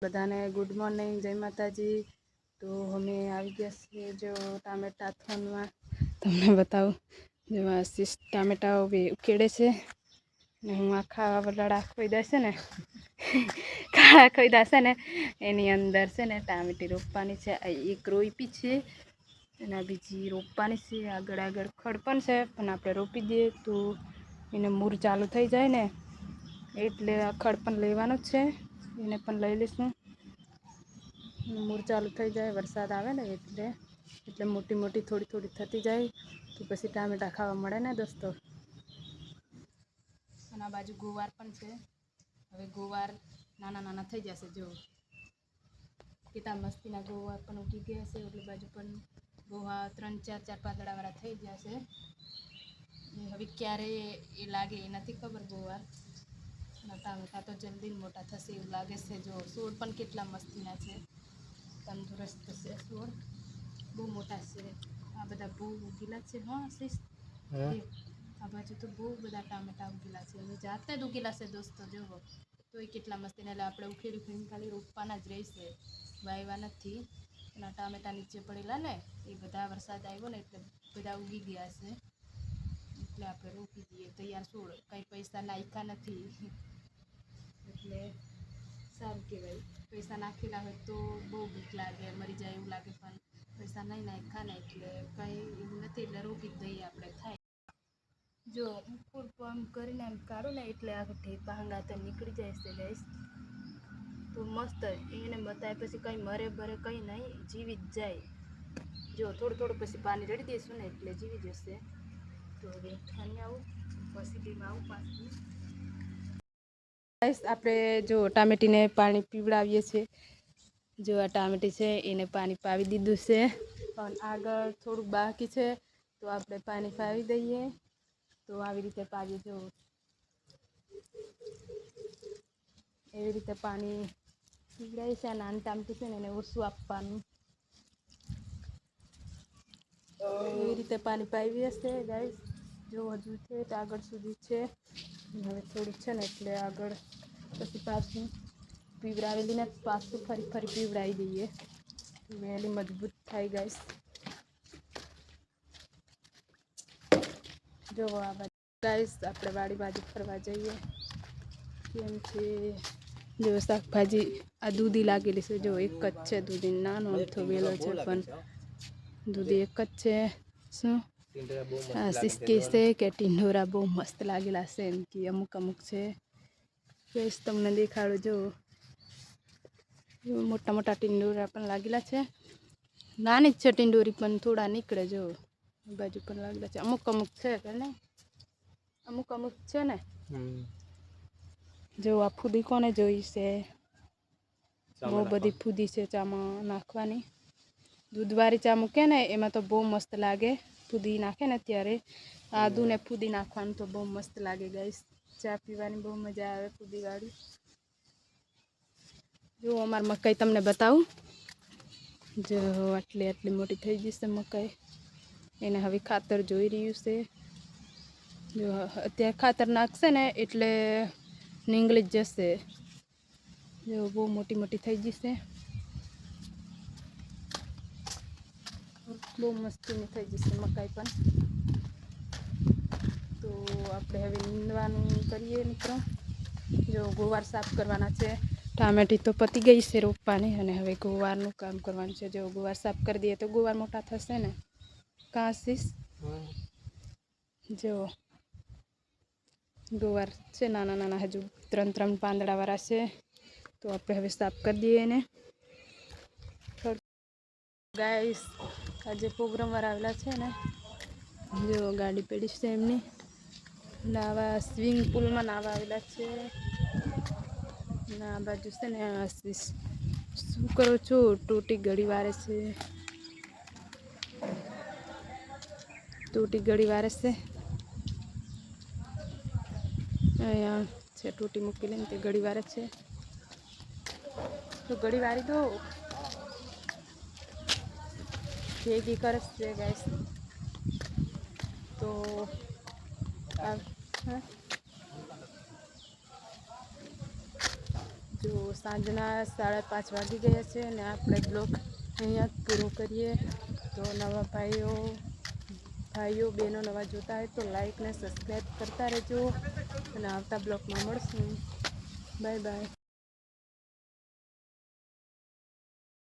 બધાને good morning, જય માતાજી। તો અમે આવી ગયા છીએ જો ટામેટા થોનમાં તમને બતાવું જો આશીષ ટામેટાઓ બી ઉકેળે છે ને હું આખા વડાળા ખોઈદા છે ને કાળા ખોઈદા છે ને એની અંદર છે ને ટામેટી રોપવાની છે। આ એક રોપી છે અને બીજી રોપવાની છે। આગળ આગળ ખડ પણ છે પણ આપણે રોપી દઈએ તો એને મૂર ચાલુ થઈ જાય ને એટલે આ ખડ પણ લેવાનું જ છે, એને પણ લઈ લઈશું। મૂર ચાલુ થઈ જાય વરસાદ આવે ને એટલે મોટી મોટી થોડી થોડી થતી જાય તો પછી ટામેટા ખાવા મળે ને દોસ્તો। અને આ બાજુ ગુવાર પણ છે, હવે ગુવાર નાના નાના થઈ જશે જો કેટલા મસ્તીના ગુવાર પણ ઉગી ગયા છે। ઓલી બાજુ પણ ગોવા 3-4 પાંદડાવાળા થઈ ગયા છે। હવે ક્યારે એ લાગે એ નથી ખબર ગુવાર। ટામેટા તો જલ્દી મોટા થશે એવું લાગે છે। જો છોડ પણ કેટલા મસ્તીના છે, તંદુરસ્ત છે છોડ, બહુ મોટા છે। આ બધા બહુ ઉગેલા છે હા આશીષ, આ બાજુ તો બહુ બધા ટામેટા ઉગેલા છે, હવે જાતે જ ઉગેલા છે દોસ્તો જોવો તોય કેટલા મસ્તીના। એટલે આપણે ઉખેડી ઉખેડીને ખાલી રોપવાના જ રહેશે, વાવવા નથી। એના ટામેટા નીચે પડેલા ને એ બધા વરસાદ આવ્યો ને એટલે બધા ઉગી ગયા છે, એટલે આપણે રોપી દઈએ તૈયાર છોડ, કંઈ પૈસા નાખ્યા નથી એટલે સારું કહેવાય। પૈસા નાખેલા હોય તો બહુ બીક લાગે, મરી જાય એવું લાગે, પણ પૈસા નહીં નાખ્યા ને એટલે કંઈ એવું નથી, એટલે રોપી જ દઈએ આપણે થાય। જો ફૂલ આમ કરીને એમ કાઢું ને એટલે આ ઢેપા હંગાતે નીકળી જાય છે ગાઈસ, તો મસ્ત એને બતાવે પછી કંઈ મરે બરે કંઈ નહીં, જીવી જ જાય। જો થોડું થોડું પછી પાણી રેડી દઈશું ને એટલે જીવી જશે। તો હવે અહીં આવું પછી બીમાં આવું પાછું ગાઈસ, આપણે જો ટામેટીને પાણી પીવડાવીએ છીએ, જો આ ટામેટી છે એને પાણી પાવી દીધું છે અને આગળ થોડુંક બાકી છે તો આપણે પાણી પાવી દઈએ। તો આવી રીતે પાવીએ જો એવી રીતે પાણી પીવડાવીએ છે। નાની ટામેટી છે ને એને ઓછું આપવાનું, એવી રીતે પાણી પાવીએ છે ગાઈસ। જો હજુ છે તો આગળ સુધી છે, હવે થોડીક છે ને એટલે આગળ પછી પાછું પીવડાવેલી ને પાછું ફરી ફરી પીવડાવી દઈએ, વહેલી મજબૂત થાય ગાઈસ। જો આ બાજુ ગાઈસ આપણે વાડી બાજુ ફરવા જઈએ કેમ કે જો શાકભાજી આ દૂધી લાગેલી છે, જો એક જ છે દૂધી, નાનો અમથો વેલો છે પણ દૂધી એક જ છે। શું આશીષ કહે છે કે ટીંડોરા બહુ મસ્ત લાગેલા છે એમ કે અમુક અમુક છે ગાઈસ, તમને દેખાડું જો મોટા મોટા ટીંડોરા પણ લાગેલા છે, નાની જ છે ટીંડોરી પણ થોડા નીકળે જો બાજુ પણ લાગેલા છે, અમુક અમુક છે કે નહીં, અમુક અમુક છે ને। જો આ ફૂદી કોને જોઈ છે, બહુ બધી ફૂદી છે ચામાં નાખવાની, દૂધવાળી ચા મૂકે ને એમાં તો બહુ મસ્ત લાગે, ફૂદી નાખે ને ત્યારે આદુ ને ફૂદી નાખવાનું તો બહુ મસ્ત લાગે ગાઈસ, ચા પીવાની બહુ મજા આવે ફૂદીવાળી। જો અમારી મકાઈ તમને બતાવું, જો આટલી આટલી મોટી થઈ ગઈ છે મકાઈ, એને હવે ખાતર જોઈ રહ્યું છે। જો અત્યારે ખાતર નાખશે ને એટલે નીંગળી જ જશે, જો બહુ મોટી મોટી થઈ જશે, બહુ મસ્તીની થઈ જશે મકાઈ પણ। તો આપણે હવે નીંદવાનું કરીએ મિત્રો, જો ગુવાર સાફ કરવાના છે, ટામેટી તો પતી ગઈ છે રોપવાની અને હવે ગુવારનું કામ કરવાનું છે। જો ગુવાર સાફ કરી દઈએ તો ગુવાર મોટા થશે ને કાં આશીષ? જો ગુવાર છે નાના નાના, હજુ 3 પાંદડાવાળા છે, તો આપણે હવે સાફ કરી દઈએ એને। ગાઈસ આજે પ્રોગ્રામવાળા આવેલા છે ને, જો ગાડી પડી છે એમની, નાવા સ્વિમિંગ પુલમાં નાવા આવેલા છે, ના બાજુ છે ને આશીષ શું કરો છો, ટોટી ઘડી વારે છે, ટોટી ઘડી વારે છે, અહીંયા છે ટોટી મૂકેલી ને તે ઘડી વારે છે, તો ઘડી વારી દો, ભેગી કરે છે ગાઈસ। તો જો સાંજના 5:30 વાગી ગયા છે અને આપણે બ્લોગ અહીંયા જ પૂરો કરીએ. તો નવા ભાઈઓ બહેનો નવા જોતા હોય તો લાઈક ને સબસ્ક્રાઈબ કરતા રહેજો અને આવતા બ્લોગમાં મળશું. Bye bye.